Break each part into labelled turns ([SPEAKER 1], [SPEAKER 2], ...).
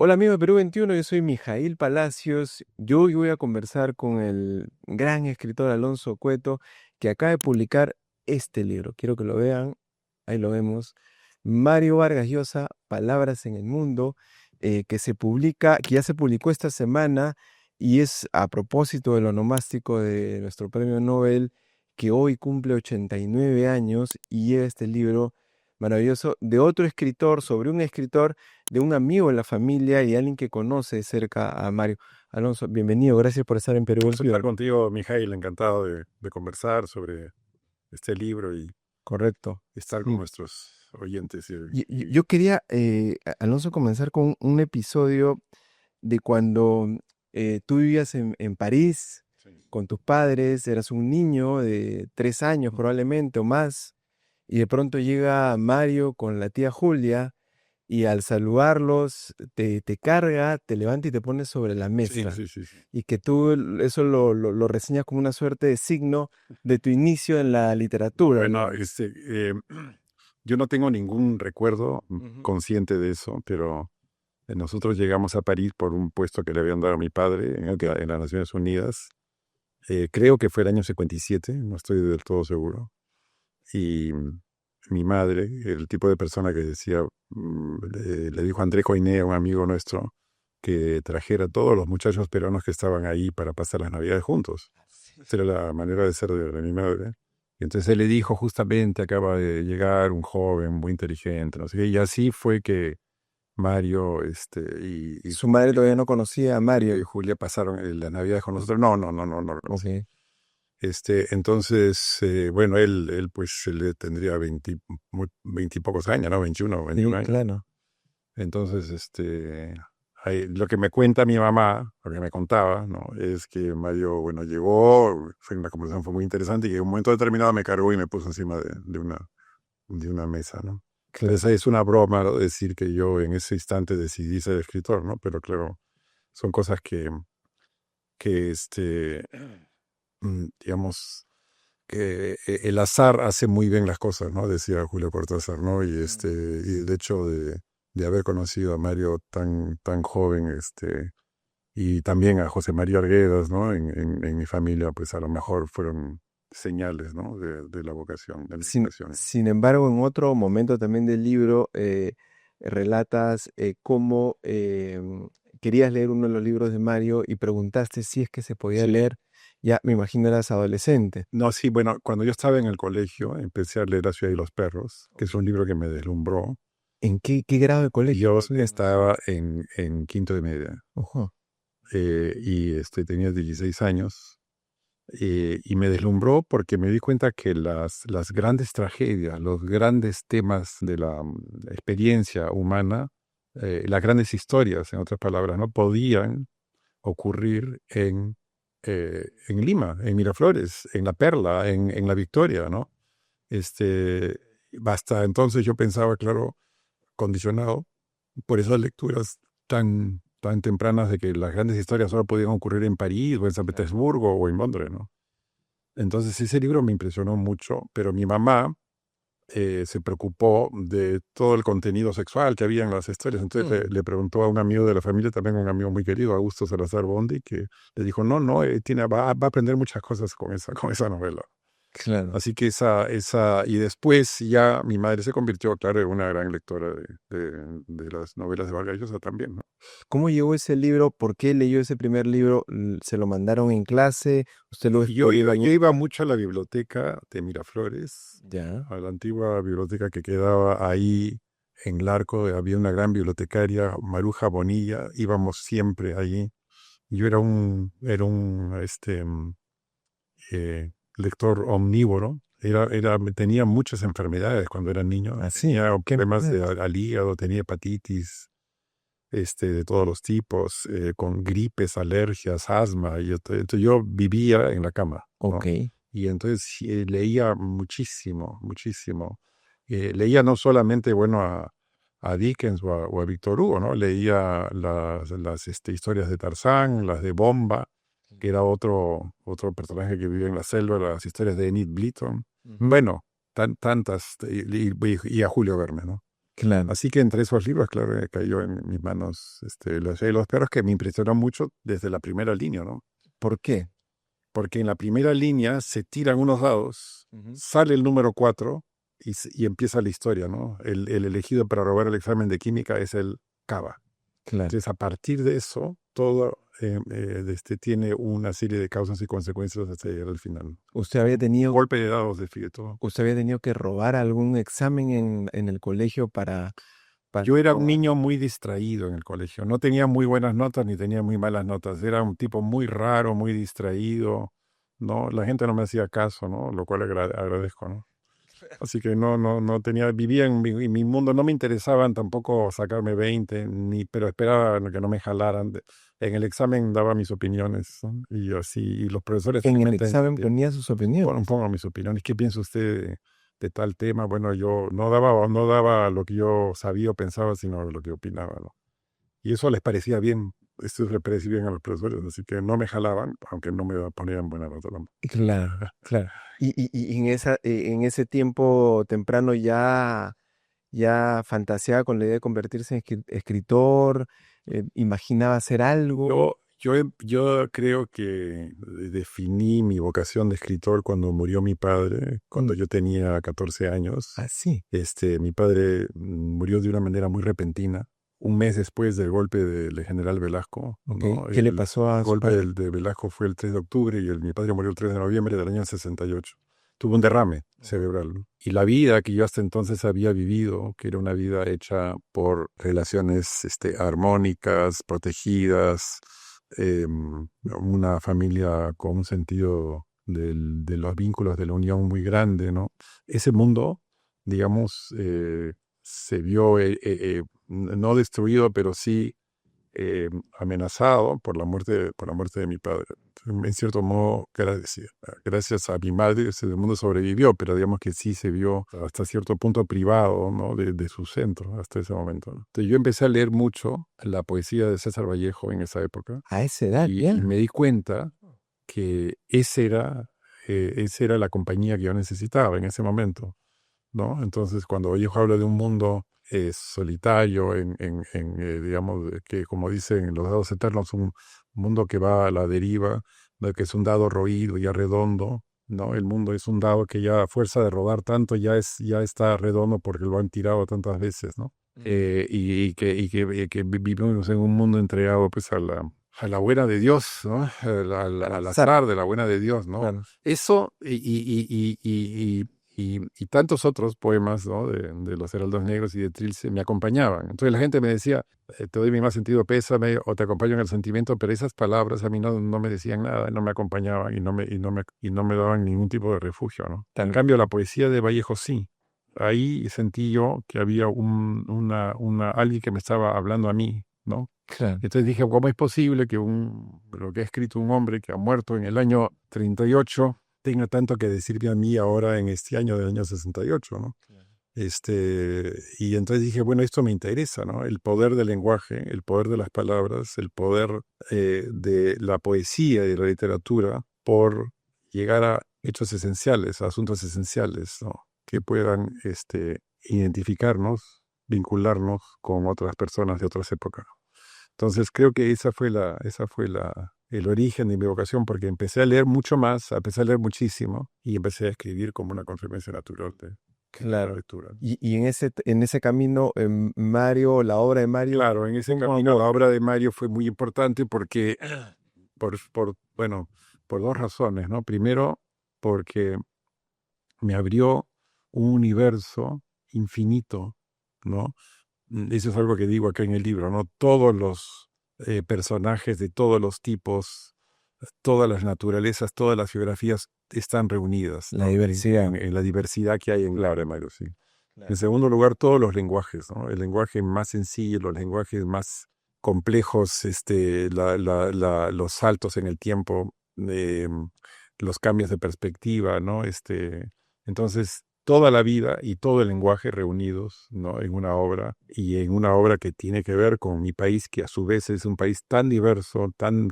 [SPEAKER 1] Hola amigos de Perú 21, yo soy Mijail Palacios. Yo hoy voy a conversar con el gran escritor Alonso Cueto, que acaba de publicar este libro. Quiero que lo vean, ahí lo vemos. Mario Vargas Llosa, Palabras en el Mundo, que ya se publicó esta semana y es a propósito del onomástico de nuestro premio Nobel, que hoy cumple 89 años y lleva este libro maravilloso de otro escritor, sobre un escritor, de un amigo de la familia y alguien que conoce de cerca a Mario. Alonso, bienvenido, gracias por estar en Perú
[SPEAKER 2] Gusto estar
[SPEAKER 1] 21.
[SPEAKER 2] contigo, Mijail, encantado de conversar sobre este libro y
[SPEAKER 1] Correcto.
[SPEAKER 2] estar con
[SPEAKER 1] Sí.
[SPEAKER 2] nuestros oyentes.
[SPEAKER 1] Yo quería, Alonso, comenzar con un episodio de cuando tú vivías en París
[SPEAKER 2] Sí.
[SPEAKER 1] con tus padres, eras un niño de 3 años probablemente o más, y de pronto llega Mario con la tía Julia. Y al saludarlos, te carga, te levanta y te pone sobre la
[SPEAKER 2] Sí,
[SPEAKER 1] mesa.
[SPEAKER 2] sí, sí, sí.
[SPEAKER 1] Y que tú eso lo reseñas como una suerte de signo de tu inicio en la literatura,
[SPEAKER 2] Bueno,
[SPEAKER 1] ¿no?
[SPEAKER 2] yo no tengo ningún recuerdo
[SPEAKER 1] Ujú.
[SPEAKER 2] consciente de eso, pero nosotros llegamos a París por un puesto que le habían dado a mi padre en las Naciones Unidas. Creo que fue el año 57, no estoy del todo seguro. Y mi madre, el tipo de persona que decía, le dijo a Andrés Coiné, un amigo nuestro, que trajera a todos los muchachos peruanos que estaban ahí para pasar las Navidades juntos.
[SPEAKER 1] Sí.
[SPEAKER 2] Esa era la manera de ser de mi madre. Y entonces él le dijo, justamente acaba de llegar un joven muy inteligente, no sé qué, y así fue que Mario
[SPEAKER 1] Su madre todavía no conocía a
[SPEAKER 2] y
[SPEAKER 1] Mario.
[SPEAKER 2] Julia pasaron las Navidades con nosotros. No, no, no, no, no.
[SPEAKER 1] Ok.
[SPEAKER 2] Entonces, bueno, él pues le tendría 20 y pocos años, ¿no? 21, 21
[SPEAKER 1] Sí,
[SPEAKER 2] años.
[SPEAKER 1] claro.
[SPEAKER 2] Entonces, lo que me cuenta mi mamá, lo que me contaba, ¿no? Es que Mario, bueno, llegó, la conversación fue muy interesante y que en un momento determinado me cargó y me puso encima de una mesa, ¿no?
[SPEAKER 1] Claro.
[SPEAKER 2] Entonces es una broma, ¿no? Decir que yo en ese instante decidí ser escritor, ¿no? Pero claro, son cosas que digamos, que el azar hace muy bien las cosas, ¿no? Decía Julio Cortázar, ¿no? Y el hecho de haber conocido a Mario tan joven, y también a José María Arguedas, ¿no? En mi familia, pues a lo mejor fueron señales, ¿no? De la vocación, de mi vocación.
[SPEAKER 1] Sin embargo, en otro momento también del libro, relatas cómo querías leer uno de los libros de Mario y preguntaste si es que se podía
[SPEAKER 2] Sí.
[SPEAKER 1] leer. Ya me imagino eras adolescente.
[SPEAKER 2] No, sí, bueno, cuando yo estaba en el colegio, empecé a leer La ciudad y los perros, que es un libro que me deslumbró.
[SPEAKER 1] ¿En qué grado de colegio
[SPEAKER 2] Yo
[SPEAKER 1] más o menos?
[SPEAKER 2] estaba en quinto de media.
[SPEAKER 1] Ojo.
[SPEAKER 2] Y tenía 16 años, y me deslumbró porque me di cuenta que las grandes tragedias, los grandes temas de la experiencia humana, las grandes historias, en otras palabras, no podían ocurrir en Lima, en Miraflores, en La Perla, en La Victoria, ¿no? Este, Hasta entonces yo pensaba, claro, condicionado por esas lecturas tan tempranas de que las grandes historias solo podían ocurrir en París o en San
[SPEAKER 1] Claro.
[SPEAKER 2] Petersburgo o en Londres, ¿no? Entonces ese libro me impresionó mucho, pero mi mamá se preocupó de todo el contenido sexual que había en las historias. Entonces
[SPEAKER 1] Mm.
[SPEAKER 2] le preguntó a un amigo de la familia, también un amigo muy querido, Augusto Salazar Bondi, que le dijo, no, no, va a aprender muchas cosas con esa novela.
[SPEAKER 1] Claro.
[SPEAKER 2] Así que y después ya mi madre se convirtió, claro, en una gran lectora de las novelas de Vargas Llosa también, ¿no?
[SPEAKER 1] ¿Cómo llegó ese libro? ¿Por qué leyó ese primer libro? ¿Se lo mandaron en clase? ¿Usted lo
[SPEAKER 2] Yo iba mucho a la biblioteca de Miraflores,
[SPEAKER 1] Ya.
[SPEAKER 2] a la antigua biblioteca que quedaba ahí en el Arco. Había una gran bibliotecaria, Maruja Bonilla, íbamos siempre allí. Yo era un lector omnívoro. Tenía muchas enfermedades cuando era niño.
[SPEAKER 1] Así.
[SPEAKER 2] Tenía
[SPEAKER 1] ¿Qué
[SPEAKER 2] problemas
[SPEAKER 1] enfermedades?
[SPEAKER 2] al hígado, tenía hepatitis, de todos los tipos, con gripes, alergias, asma. Y entonces yo vivía en la cama,
[SPEAKER 1] Ok.
[SPEAKER 2] ¿no? Y entonces sí, leía muchísimo, muchísimo. Leía no solamente, bueno, a Dickens o a Víctor Hugo, ¿no? Leía las historias de Tarzán, las de Bomba, que era otro personaje que vivía en la selva, las historias de Enid Blyton.
[SPEAKER 1] Ujú.
[SPEAKER 2] Bueno, tantas, y a Julio Verne, ¿no?
[SPEAKER 1] Claro.
[SPEAKER 2] Así que entre esos libros, claro, cayó en mis manos Los Reyes de los Perros, que me impresionó mucho desde la primera línea, ¿no?
[SPEAKER 1] ¿Por qué?
[SPEAKER 2] Porque en la primera línea se tiran unos dados,
[SPEAKER 1] Ujú.
[SPEAKER 2] sale el número 4 y empieza la historia, ¿no? El elegido para robar el examen de química es el Cava.
[SPEAKER 1] Claro.
[SPEAKER 2] Entonces, a partir de eso, todo tiene una serie de causas y consecuencias hasta llegar al final.
[SPEAKER 1] Usted había tenido,
[SPEAKER 2] Golpe de dados define todo.
[SPEAKER 1] usted había tenido que robar algún examen en el colegio para
[SPEAKER 2] Yo era un
[SPEAKER 1] probar.
[SPEAKER 2] niño muy distraído en el colegio. No tenía muy buenas notas ni tenía muy malas notas. Era un tipo muy raro, muy distraído, ¿no? La gente no me hacía caso, ¿no? Lo cual agradezco, ¿no? Así que no tenía, vivía en mi mundo, no me interesaban tampoco sacarme 20 pero esperaba que no me jalaran. En el examen daba mis opiniones, ¿no? Y así, y los profesores
[SPEAKER 1] En el
[SPEAKER 2] felizmente
[SPEAKER 1] examen ponía sus opiniones.
[SPEAKER 2] pongo mis opiniones. ¿Qué piensa usted de tal tema? Bueno, yo no daba lo que yo sabía o pensaba, sino lo que opinaba, ¿no? Y eso les parecía bien, eso les parecía bien a los profesores, así que no me jalaban, aunque no me ponían buena nota tampoco.
[SPEAKER 1] Claro, claro. Y en ese tiempo temprano ya fantaseaba con la idea de convertirse en escritor, imaginaba hacer algo.
[SPEAKER 2] Yo creo que definí mi vocación de escritor cuando murió mi padre, cuando
[SPEAKER 1] Mm.
[SPEAKER 2] yo tenía 14 años.
[SPEAKER 1] Así.
[SPEAKER 2] Mi padre murió de una manera muy repentina, un mes después del golpe del general Velasco,
[SPEAKER 1] Ok.
[SPEAKER 2] ¿no?
[SPEAKER 1] ¿Qué le
[SPEAKER 2] El
[SPEAKER 1] pasó a su
[SPEAKER 2] golpe
[SPEAKER 1] padre?
[SPEAKER 2] de Velasco fue el 3 de octubre y mi padre murió el 3 de noviembre del año 68. Tuvo un derrame cerebral, ¿no? Y la vida que yo hasta entonces había vivido, que era una vida hecha por relaciones armónicas, protegidas, una familia con un sentido de los vínculos de la unión muy grande, ¿no? Ese mundo, digamos, se vio no destruido, pero sí amenazado por la muerte de mi padre. En cierto modo, gracias a mi madre, ese mundo sobrevivió, pero digamos que sí se vio hasta cierto punto privado, ¿no? de su centro hasta ese momento, ¿no? Entonces yo empecé a leer mucho la poesía de César Vallejo en esa época
[SPEAKER 1] A esa edad,
[SPEAKER 2] y
[SPEAKER 1] ya.
[SPEAKER 2] me di cuenta que esa era la compañía que yo necesitaba en ese momento, ¿no? Entonces, cuando Vallejo habla de un mundo solitario, digamos, que como dicen en los dados eternos, un mundo que va a la deriva, ¿no? Que es un dado roído, ya redondo, ¿no? El mundo es un dado que ya a fuerza de rodar tanto ya está redondo porque lo han tirado tantas veces, ¿no? Y que vivimos en un mundo entregado pues a la buena de Dios, ¿no? Al
[SPEAKER 1] Azar,
[SPEAKER 2] azar de la buena de Dios, ¿no?
[SPEAKER 1] claro.
[SPEAKER 2] Eso y tantos otros poemas, ¿no? de los Heraldos Negros y de Trilce me acompañaban. Entonces la gente me decía, te doy mi más sentido pésame o te acompaño en el sentimiento, pero esas palabras a mí no me decían nada, no me acompañaban y no me daban ningún tipo de refugio, ¿no? En
[SPEAKER 1] Tal,
[SPEAKER 2] cambio, la poesía de Vallejo sí. Ahí sentí yo que había alguien que me estaba hablando a mí, ¿no?
[SPEAKER 1] claro.
[SPEAKER 2] Entonces dije, ¿cómo es posible que lo que ha escrito un hombre que ha muerto en el año 38 tenga tanto que decirme a mí ahora en este año del año 68, ¿no? Y entonces dije, bueno, esto me interesa, ¿no? El poder del lenguaje, el poder de las palabras, el poder de la poesía y de la literatura por llegar a hechos esenciales, a asuntos esenciales, ¿no? Que puedan identificarnos, vincularnos con otras personas de otras épocas. Entonces creo que el origen de mi vocación, porque empecé a leer mucho más, empecé a leer muchísimo y empecé a escribir como una consecuencia natural de la
[SPEAKER 1] Claro.
[SPEAKER 2] lectura.
[SPEAKER 1] Y en ese camino, Mario, la obra de Mario,
[SPEAKER 2] Claro, en ese
[SPEAKER 1] ¿cómo
[SPEAKER 2] camino la
[SPEAKER 1] aborda?
[SPEAKER 2] obra de Mario fue muy importante porque, bueno, por dos razones, ¿no? Primero, porque me abrió un universo infinito, ¿no? Eso es algo que digo acá en el libro, ¿no? Todos los personajes de todos los tipos, todas las naturalezas, todas las geografías están reunidas,
[SPEAKER 1] La
[SPEAKER 2] ¿no?
[SPEAKER 1] diversidad.
[SPEAKER 2] En la diversidad que hay en la obra de Mario, sí. En
[SPEAKER 1] Claro.
[SPEAKER 2] segundo lugar, todos los lenguajes, ¿no? El lenguaje más sencillo, los lenguajes más complejos, los saltos en el tiempo, los cambios de perspectiva, ¿no? Entonces, toda la vida y todo el lenguaje reunidos, ¿no? En una obra y en una obra que tiene que ver con mi país, que a su vez es un país tan diverso, tan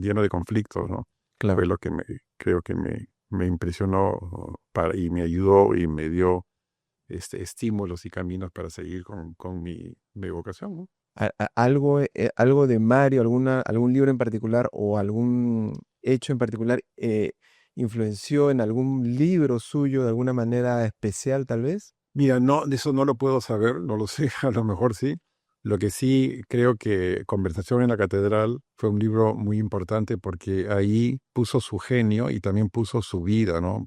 [SPEAKER 2] lleno de conflictos, ¿no?
[SPEAKER 1] Claro.
[SPEAKER 2] Fue lo que creo que me impresionó y me ayudó y me dio estímulos y caminos para seguir con mi vocación, ¿no?
[SPEAKER 1] Algo de Mario, algún libro en particular o algún hecho en particular influenció en algún libro suyo de alguna manera especial, tal vez.
[SPEAKER 2] Mira, no, de eso no lo puedo saber, no lo sé, a lo mejor sí. Lo que sí creo que Conversación en la Catedral fue un libro muy importante porque ahí puso su genio y también puso su vida, ¿no?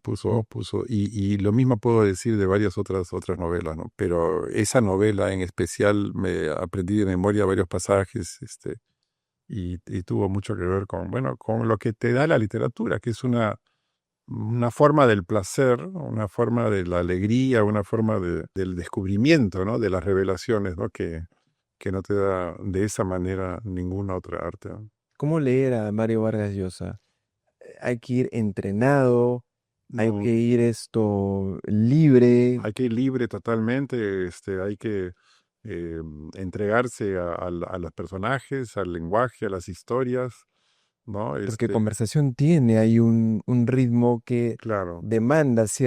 [SPEAKER 2] Y lo mismo puedo decir de varias otras novelas, ¿no? Pero esa novela en especial me aprendí de memoria varios pasajes, y tuvo mucho que ver con, bueno, con lo que te da la literatura, que es una forma del placer, una forma de la alegría, una forma del descubrimiento, ¿no? De las revelaciones, ¿no? Que no te da de esa manera ninguna otra arte, ¿no?
[SPEAKER 1] ¿Cómo leer a Mario Vargas Llosa? Hay que ir entrenado, hay
[SPEAKER 2] No,
[SPEAKER 1] que ir libre,
[SPEAKER 2] hay que ir libre totalmente, hay que eh, entregarse a los personajes, al lenguaje, a las historias, ¿no?
[SPEAKER 1] porque conversación tiene, hay un ritmo que
[SPEAKER 2] Claro,
[SPEAKER 1] demanda
[SPEAKER 2] sí.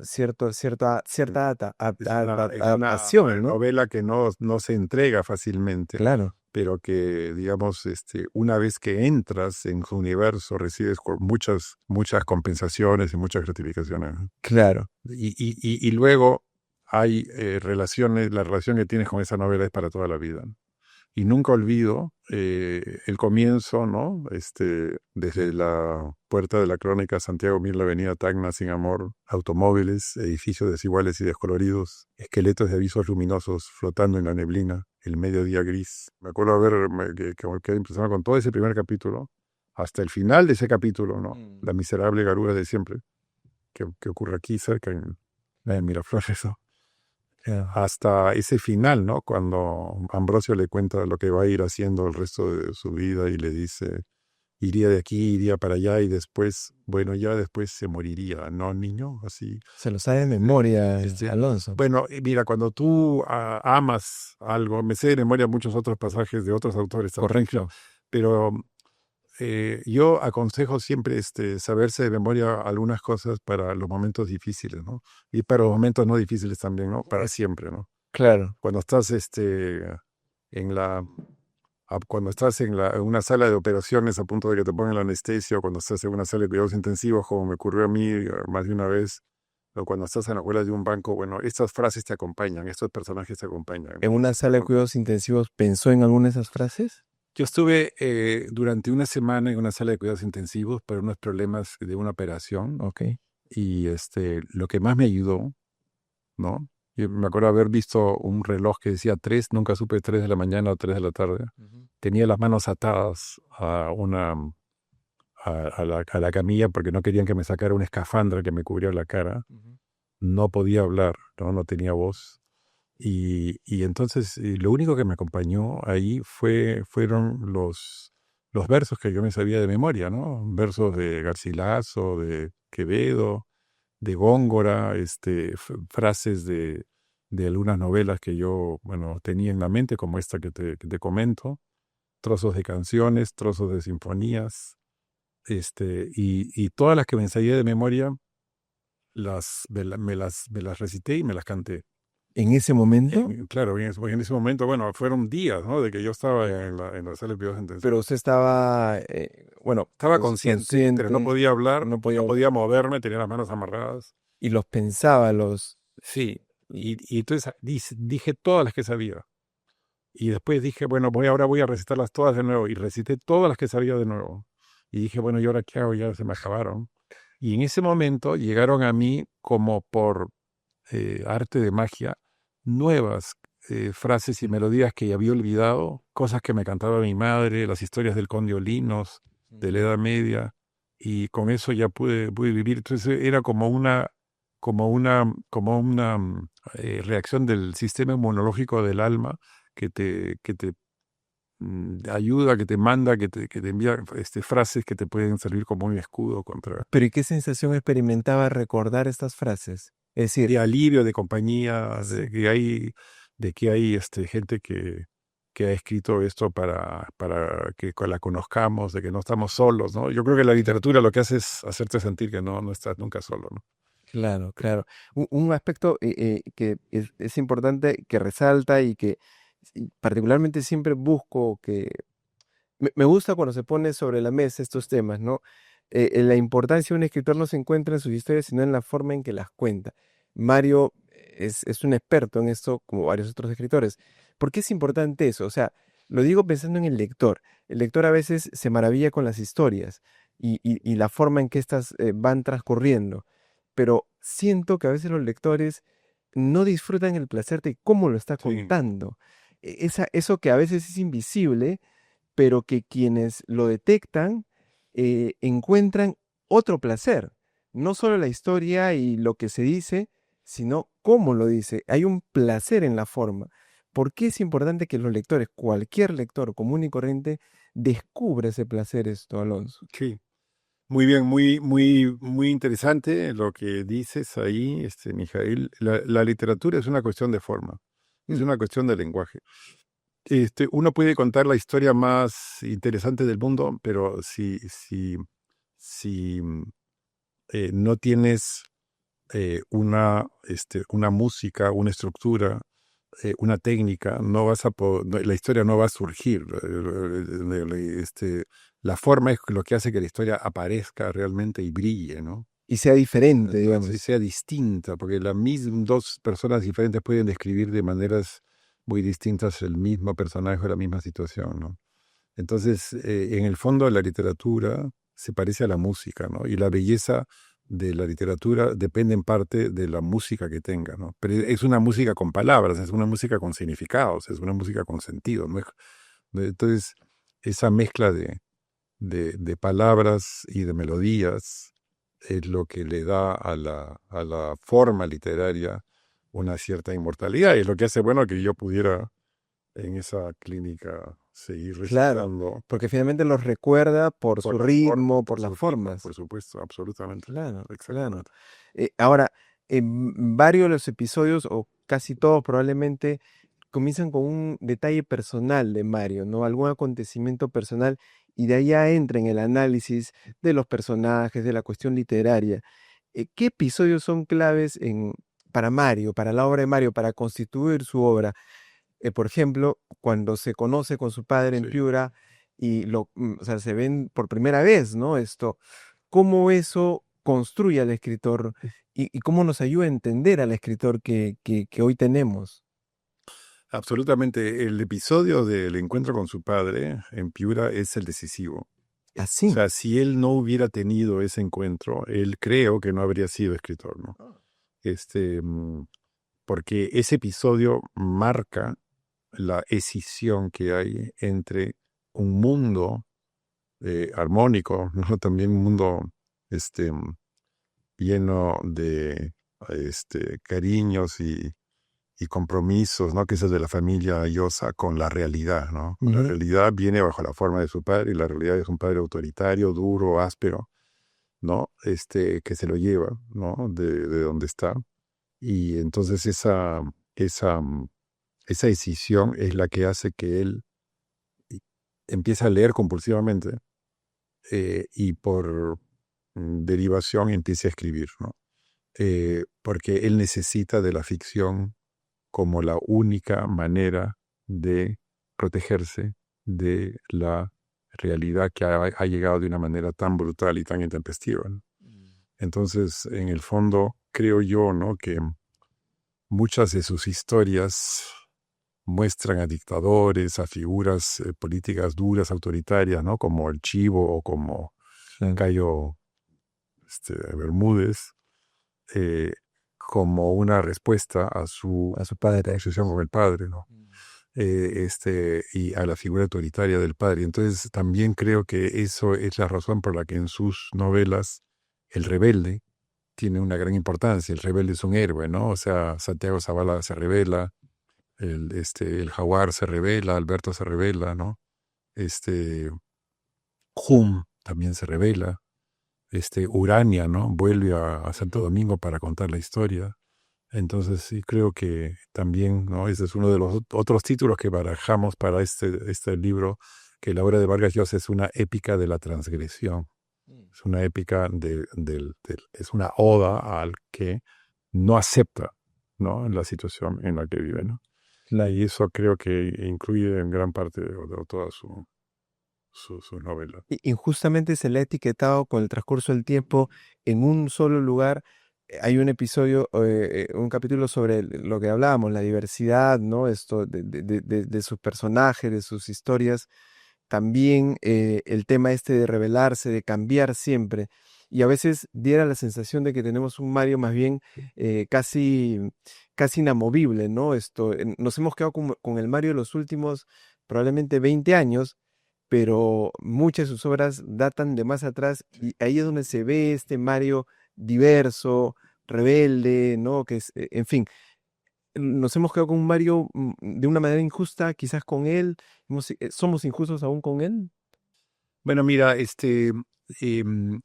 [SPEAKER 1] cierta
[SPEAKER 2] Es una
[SPEAKER 1] adaptación, ¿no?
[SPEAKER 2] novela que no se entrega fácilmente,
[SPEAKER 1] Claro,
[SPEAKER 2] pero que, digamos, una vez que entras en su universo, recibes muchas compensaciones y muchas gratificaciones, ¿no?
[SPEAKER 1] claro.
[SPEAKER 2] Y luego hay relaciones, la relación que tienes con esa novela es para toda la vida, ¿no? Y nunca olvido el comienzo, ¿no? Desde la Puerta de la Crónica, Santiago Mir, Avenida Tacna, Sin Amor, automóviles, edificios desiguales y descoloridos, esqueletos de avisos luminosos flotando en la neblina, el mediodía gris. Me acuerdo que impresionado con todo ese primer capítulo, hasta el final de ese capítulo, ¿no?
[SPEAKER 1] Mm.
[SPEAKER 2] La miserable garura de siempre, que ocurre aquí cerca en Miraflores, ¿no? Hasta ese final, ¿no? Cuando Ambrosio le cuenta lo que va a ir haciendo el resto de su vida y le dice, iría de aquí, iría para allá y después, bueno, ya después se moriría, ¿no, niño? Así.
[SPEAKER 1] Se lo sabe de memoria,
[SPEAKER 2] Este,
[SPEAKER 1] Alonso.
[SPEAKER 2] bueno, mira, cuando tú amas algo, me sé de memoria muchos otros pasajes de otros autores también, ¿no?
[SPEAKER 1] Correcto.
[SPEAKER 2] Pero yo aconsejo siempre saberse de memoria algunas cosas para los momentos difíciles, ¿no? Y para los momentos no difíciles también, ¿no? Para siempre, ¿no?
[SPEAKER 1] Claro.
[SPEAKER 2] Cuando estás en la cuando estás en una sala de operaciones a punto de que te pongan la anestesia, o cuando estás en una sala de cuidados intensivos, como me ocurrió a mí más de una vez, o cuando estás en la cola de un banco, bueno, estas frases te acompañan, estos personajes te acompañan,
[SPEAKER 1] ¿En
[SPEAKER 2] ¿no?
[SPEAKER 1] una sala de cuidados intensivos pensó en alguna de esas frases?
[SPEAKER 2] Yo estuve durante una semana en una sala de cuidados intensivos para unos problemas de una operación,
[SPEAKER 1] Ok.
[SPEAKER 2] y lo que más me ayudó, ¿no? Yo me acuerdo haber visto un reloj que decía 3, nunca supe 3 de la mañana o 3 de la tarde.
[SPEAKER 1] Ujú.
[SPEAKER 2] Tenía las manos atadas a la camilla porque no querían que me sacara una escafandra que me cubriera la cara.
[SPEAKER 1] Ujú.
[SPEAKER 2] No podía hablar, no tenía voz. Y entonces lo único que me acompañó ahí fueron los versos que yo me sabía de memoria, ¿no? Versos de Garcilaso, de Quevedo, de Góngora, frases de algunas novelas que yo, bueno, tenía en la mente, como esta que te comento, trozos de canciones, trozos de sinfonías, y todas las que me ensayé de memoria, me las recité y me las canté.
[SPEAKER 1] ¿En ese momento?
[SPEAKER 2] Claro, en ese momento, bueno, fueron días, ¿no? De que yo estaba en la sala de cuidados
[SPEAKER 1] Pero
[SPEAKER 2] intensivos.
[SPEAKER 1] usted estaba, bueno,
[SPEAKER 2] Estaba consciente, pero no
[SPEAKER 1] consciente,
[SPEAKER 2] podía hablar,
[SPEAKER 1] no
[SPEAKER 2] no
[SPEAKER 1] podía,
[SPEAKER 2] podía moverme, tenía las manos amarradas.
[SPEAKER 1] y los pensaba,
[SPEAKER 2] Sí,
[SPEAKER 1] y
[SPEAKER 2] y entonces dije todas las que sabía. Y después dije, bueno, ahora voy a recitarlas todas de nuevo. Y recité todas las que sabía de nuevo. Y dije, bueno, ¿y ahora qué hago? Ya se me acabaron. Y en ese momento llegaron a mí, como por arte de magia, nuevas frases y melodías que ya había olvidado, cosas que me cantaba mi madre, las historias del Conde Olinos, de la Edad Media, y con eso ya pude vivir. Entonces era como una reacción del sistema inmunológico del alma que te ayuda, que te manda, que te envía frases que te pueden servir como un escudo contra,
[SPEAKER 1] pero ¿y qué sensación experimentaba recordar estas frases? Es decir,
[SPEAKER 2] de alivio, de compañía, de que hay gente que ha escrito esto para que la conozcamos, de que no estamos solos, ¿no? Yo creo que la literatura lo que hace es hacerte sentir que no estás nunca solo, ¿no?
[SPEAKER 1] Claro, claro. Un aspecto que es importante, que resalta y que particularmente siempre busco que me gusta cuando se pone sobre la mesa estos temas, ¿no? La importancia de un escritor no se encuentra en sus historias, sino en la forma en que las cuenta. Mario es un experto en esto, como varios otros escritores. ¿Por qué es importante eso? O sea, lo digo pensando en el lector. El lector a veces se maravilla con las historias y la forma en que éstas van transcurriendo, pero siento que a veces los lectores no disfrutan el placer de cómo lo está
[SPEAKER 2] Sí,
[SPEAKER 1] contando. Eso que a veces es invisible, pero que quienes lo detectan encuentran otro placer. No solo la historia y lo que se dice, sino cómo lo dice. Hay un placer en la forma. ¿Por qué es importante que los lectores, cualquier lector común y corriente, descubra ese placer esto, Alonso?
[SPEAKER 2] sí. Muy bien, muy interesante lo que dices ahí, Mijail. La literatura es una cuestión de forma, es
[SPEAKER 1] Mm.
[SPEAKER 2] una cuestión de lenguaje. Uno puede contar la historia más interesante del mundo, pero si no tienes una música, una estructura, una técnica, la historia no va a surgir. La forma es lo que hace que la historia aparezca realmente y brille, ¿no?
[SPEAKER 1] Y sea diferente,
[SPEAKER 2] Entonces
[SPEAKER 1] digamos.
[SPEAKER 2] sea distinta, porque dos personas diferentes pueden describir de maneras muy distintas el mismo personaje o la misma situación, ¿no? Entonces, en el fondo, la literatura se parece a la música, ¿no? Y la belleza de la literatura depende en parte de la música que tenga, ¿no? Pero es una música con palabras, es una música con significados, es una música con sentido, ¿no? Entonces, esa mezcla de palabras y de melodías es lo que le da a la forma literaria una cierta inmortalidad. Y es lo que hace, bueno, que yo pudiera en esa clínica seguir
[SPEAKER 1] Claro,
[SPEAKER 2] recitando
[SPEAKER 1] porque finalmente los recuerda por
[SPEAKER 2] por
[SPEAKER 1] su
[SPEAKER 2] las formas,
[SPEAKER 1] ritmo,
[SPEAKER 2] por
[SPEAKER 1] por las
[SPEAKER 2] su ritmo,
[SPEAKER 1] formas.
[SPEAKER 2] por supuesto, absolutamente,
[SPEAKER 1] Claro, claro.
[SPEAKER 2] exactamente.
[SPEAKER 1] Ahora, varios de los episodios, o casi todos probablemente, comienzan con un detalle personal de Mario, ¿no? Algún acontecimiento personal, y de ahí ya entra en el análisis de los personajes, de la cuestión literaria. ¿Qué episodios son claves para Mario, para la obra de Mario, para constituir su obra? Por ejemplo, cuando se conoce con su padre en
[SPEAKER 2] Sí,
[SPEAKER 1] Piura y o sea, se ven por primera vez, ¿no? Cómo eso construye al escritor y cómo nos ayuda a entender al escritor que hoy tenemos.
[SPEAKER 2] absolutamente. El episodio del encuentro con su padre en Piura es el decisivo. O
[SPEAKER 1] Así.
[SPEAKER 2] sea, si él no hubiera tenido ese encuentro, él creo que no habría sido escritor, ¿no? Este, mm, Porque ese episodio marca la escisión que hay entre un mundo armónico, ¿no? También un mundo este, lleno de cariños y compromisos, ¿no? Que es el de la familia Llosa con la realidad, ¿no? La
[SPEAKER 1] Ujú.
[SPEAKER 2] realidad viene bajo la forma de su padre y la realidad es un padre autoritario, duro, áspero, ¿no? Que se lo lleva, ¿no? De donde está. Y entonces esa, mm, esa decisión es la que hace que él y- empiece a leer compulsivamente y por derivación empiece a escribir, ¿no? Porque él necesita de la ficción como la única manera de protegerse de la realidad que ha llegado de una manera tan brutal y tan intempestiva, ¿no? Entonces, en el fondo, creo yo, ¿no? Que muchas de sus historias muestran a dictadores, a figuras políticas duras, autoritarias, ¿no? Como el Chivo o como
[SPEAKER 1] Claro.
[SPEAKER 2] Cayo Bermúdez, eh, como una respuesta a su
[SPEAKER 1] A su padre.
[SPEAKER 2] obsesión con el padre, ¿no? Y a la figura autoritaria del padre. Entonces también creo que eso es la razón por la que en sus novelas el rebelde tiene una gran importancia. El rebelde es un héroe, ¿no? O sea, Santiago Zavala se revela, el Jaguar se revela, Alberto se revela, ¿no? Este, Hum también se revela, Urania, ¿no? Vuelve a Santo Domingo para contar la historia. Entonces sí creo que también, ¿no? Ese es uno de los otros títulos que barajamos para este libro, que la obra de Vargas Llosa es una épica de la transgresión.
[SPEAKER 1] Mm.
[SPEAKER 2] Es una épica es una oda al que no acepta, ¿no? La situación en la que vive, ¿no?
[SPEAKER 1] Claro.
[SPEAKER 2] Y eso creo que incluye en gran parte de toda su novela.
[SPEAKER 1] Y injustamente se le ha etiquetado con el transcurso del tiempo en un solo lugar. Hay un episodio, un capítulo sobre lo que hablábamos, la diversidad, ¿no? Esto de sus personajes, de sus historias. También el tema este de rebelarse, de cambiar siempre. Y a veces diera la sensación de que tenemos un Mario más bien casi inamovible, ¿no? Nos hemos quedado con el Mario los últimos probablemente 20 años, pero muchas de sus obras datan de más atrás y ahí es donde se ve este Mario diverso, rebelde, ¿no? En fin, nos hemos quedado con un Mario de una manera injusta, quizás con él, somos injustos aún con él.
[SPEAKER 2] Bueno, mira,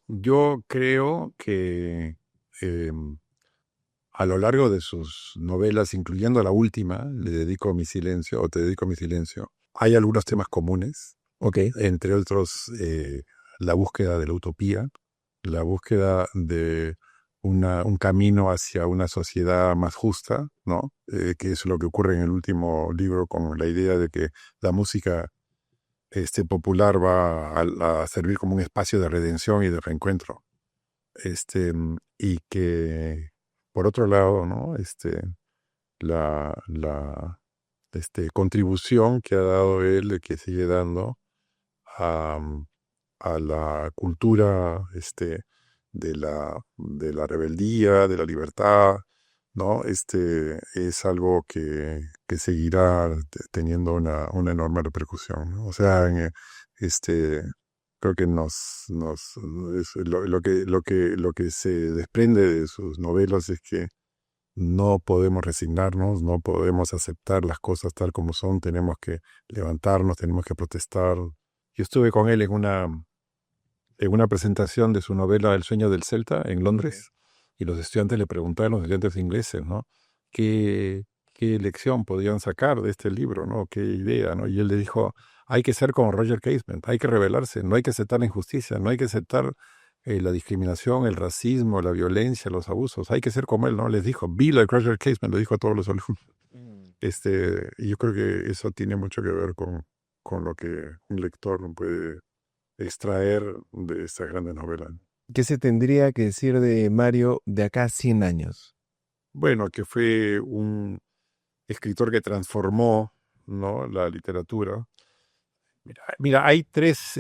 [SPEAKER 2] yo creo que em, a lo largo de sus novelas, incluyendo la última, Le dedico mi silencio o Te dedico mi silencio, hay algunos temas comunes,
[SPEAKER 1] Ok.
[SPEAKER 2] entre otros la búsqueda de la utopía, la búsqueda de un camino hacia una sociedad más justa, ¿no? Que es lo que ocurre en el último libro con la idea de que la música popular va a servir como un espacio de redención y de reencuentro. Y que, por otro lado, ¿no? La contribución que ha dado él, que sigue dando a, a la cultura de la rebeldía, de la libertad, ¿no? Es algo que seguirá teniendo una enorme repercusión, ¿no? O sea, creo que lo que se desprende de sus novelas es que no podemos resignarnos, no podemos aceptar las cosas tal como son, tenemos que levantarnos, tenemos que protestar. Yo estuve con él en una presentación de su novela El sueño del Celta en Londres y los estudiantes le preguntaron, los estudiantes ingleses, ¿no? ¿Qué, qué lección podían sacar de este libro, ¿no? ¿Qué idea, ¿no? Y él le dijo, hay que ser como Roger Casement, hay que rebelarse, no hay que aceptar la injusticia, no hay que aceptar la discriminación, el racismo, la violencia, los abusos, hay que ser como él, ¿no? Les dijo, be like Roger Casement, lo dijo a todos los alumnos.
[SPEAKER 1] Mm.
[SPEAKER 2] Y yo creo que eso tiene mucho que ver con lo que un lector puede extraer de esta grande novela.
[SPEAKER 1] ¿Qué se tendría que decir de Mario de acá a 100 años?
[SPEAKER 2] Bueno, que fue un escritor que transformó, ¿no? La literatura. Mira, hay tres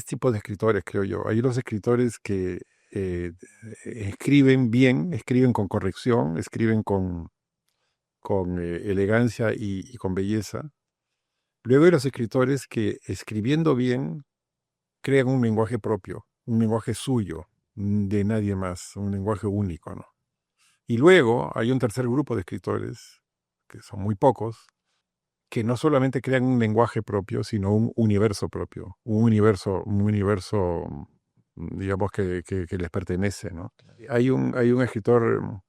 [SPEAKER 2] tipos de escritores, creo yo. Hay los escritores que eh, escriben bien, escriben con corrección, escriben con elegancia y con belleza. Luego hay los escritores que escribiendo bien crean un lenguaje propio, un lenguaje suyo, de nadie más, un lenguaje único, ¿no? Y luego hay un tercer grupo de escritores, que son muy pocos, que no solamente crean un lenguaje propio, sino un universo propio, un universo, digamos, que les pertenece, ¿no? Hay un escritor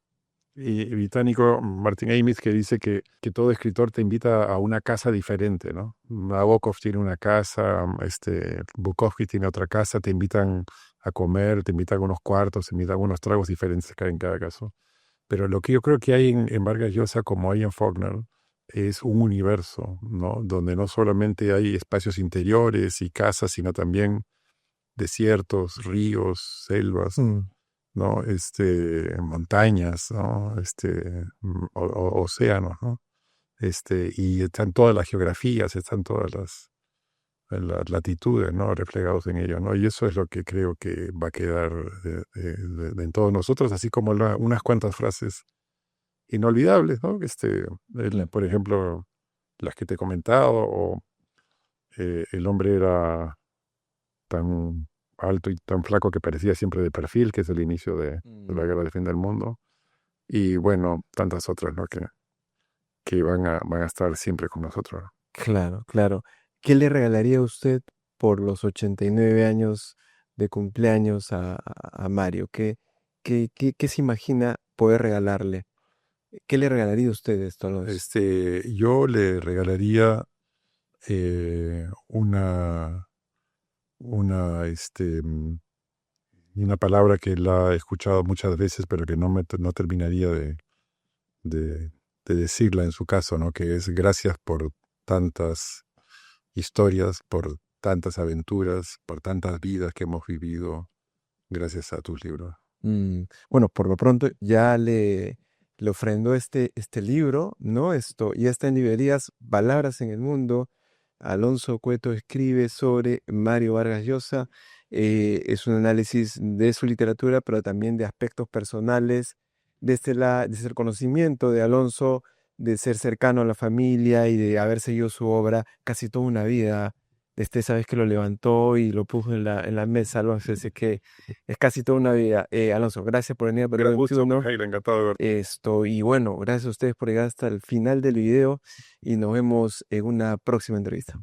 [SPEAKER 2] británico, Martin Amis, que dice que todo escritor te invita a una casa diferente, ¿no? Nabokov tiene una casa, Bukowski tiene otra casa, te invitan a comer, te invitan a unos cuartos, te invitan a unos tragos diferentes en cada caso. Pero lo que yo creo que hay en Vargas Llosa, como hay en Faulkner, es un universo, ¿no? Donde no solamente hay espacios interiores y casas, sino también desiertos, ríos, selvas,
[SPEAKER 1] Mm.
[SPEAKER 2] ¿no? Montañas, ¿no? Océanos, ¿no? Y están todas las geografías, están todas las latitudes, ¿no? Reflejados en ello, ¿no? Y eso es lo que creo que va a quedar en todos nosotros, así como unas cuantas frases inolvidables, ¿no?
[SPEAKER 1] Claro.
[SPEAKER 2] Por ejemplo, las que te he comentado, o el hombre era tan alto y tan flaco que parecía siempre de perfil, que es el inicio de la
[SPEAKER 1] Mm.
[SPEAKER 2] guerra del fin del mundo, y bueno, tantas otras, ¿no? Que van a estar siempre con nosotros, ¿no?
[SPEAKER 1] Claro, claro. ¿Qué le regalaría a usted por los 89 años de cumpleaños a Mario? ¿Qué se imagina poder regalarle? ¿Qué le regalaría a usted esto a los...
[SPEAKER 2] Yo le regalaría eh, una, una palabra que la he escuchado muchas veces, pero que no terminaría de, de decirla en su caso, ¿no? Que es gracias por tantas historias, por tantas aventuras, por tantas vidas que hemos vivido gracias a tus libros.
[SPEAKER 1] Bueno, por lo pronto ya le ofrendó este libro, ¿no? Esto ya está en librerías, Palabras en el Mundo. Alonso Cueto escribe sobre Mario Vargas Llosa. Es un análisis de su literatura, pero también de aspectos personales, desde el conocimiento de Alonso, de ser cercano a la familia y de haber seguido su obra casi toda una vida. Desde esa vez que lo levantó y lo puso en la mesa, Alonso, así que es casi toda una vida. Alonso, gracias por venir a
[SPEAKER 2] Gran
[SPEAKER 1] Perú
[SPEAKER 2] gusto,
[SPEAKER 1] 21.
[SPEAKER 2] Mijail, encantado de verte.
[SPEAKER 1] Y bueno, gracias a ustedes por llegar hasta el final del video y nos vemos en una próxima entrevista.